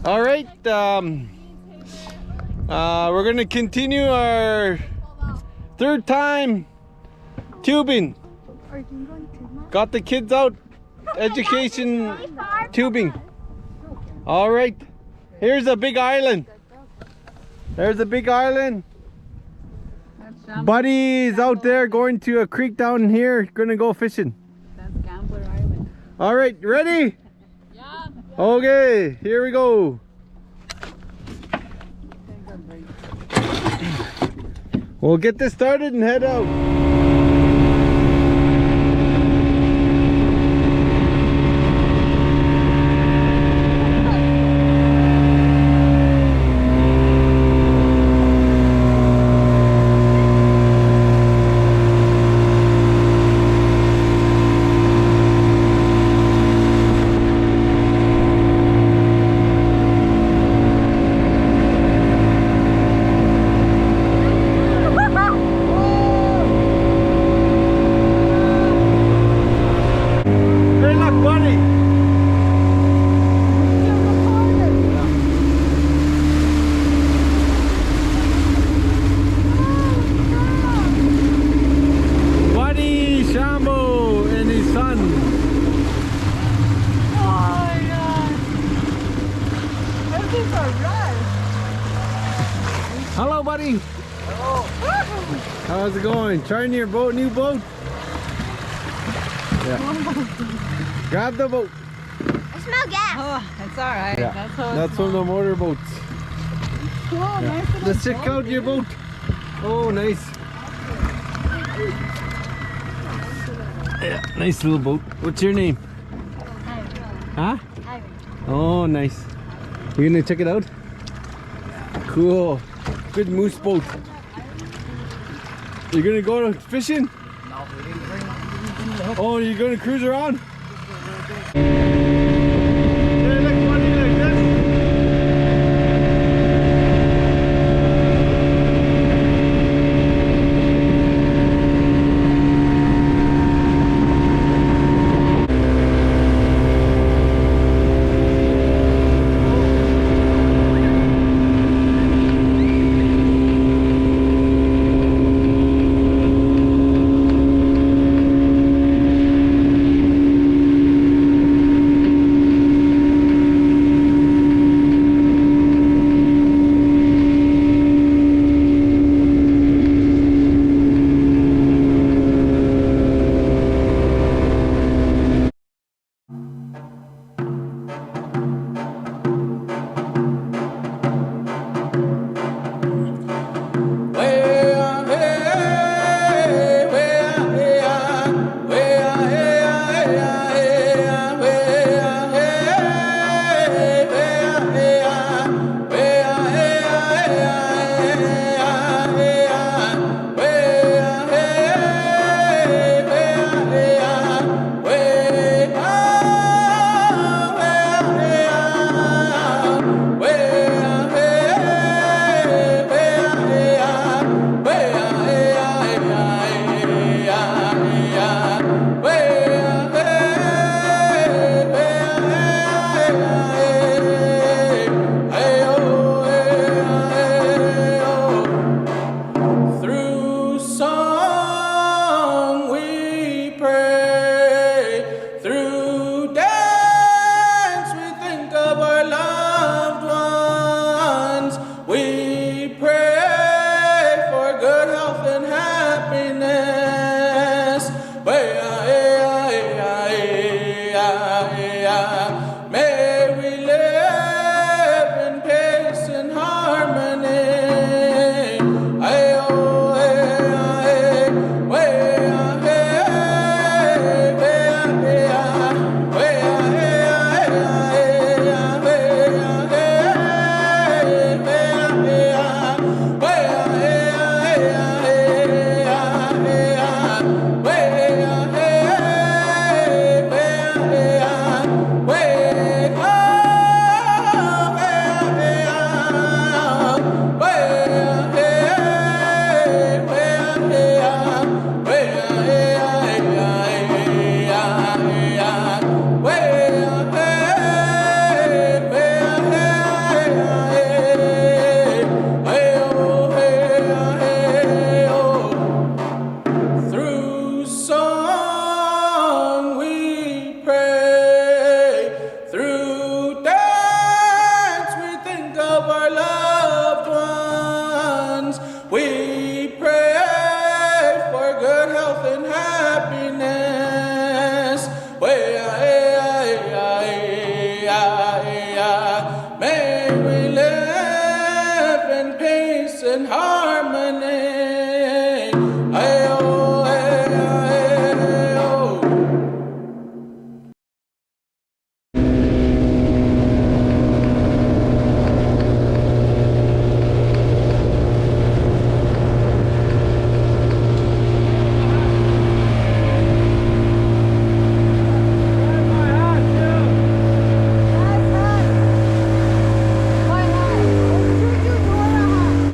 All right, we're gonna continue our third time tubing. Got the kids out, education tubing. All right, here's a big island. There's a big island. Buddy's out there going to a creek down here, gonna go fishing. That's Gambler Island. All right, ready? Yeah. Okay, here we go. We'll get this started and head out. Buddy Chambaud and his son. Oh my God. This is a rush. Hello, buddy. Hello. How's it going? Trying your boat, new boat? Yeah. Grab the boat. I smell gas. Oh, it's all right. Yeah. That's how That's one of the motor boats. cool. Yeah. Nice little Let's check out your boat. Oh, nice. Yeah, nice little boat. What's your name? Huh? Oh, nice. You gonna check it out? Cool. Good moose boat. You gonna go fishing? No, we didn't bring Oh, you're gonna cruise around?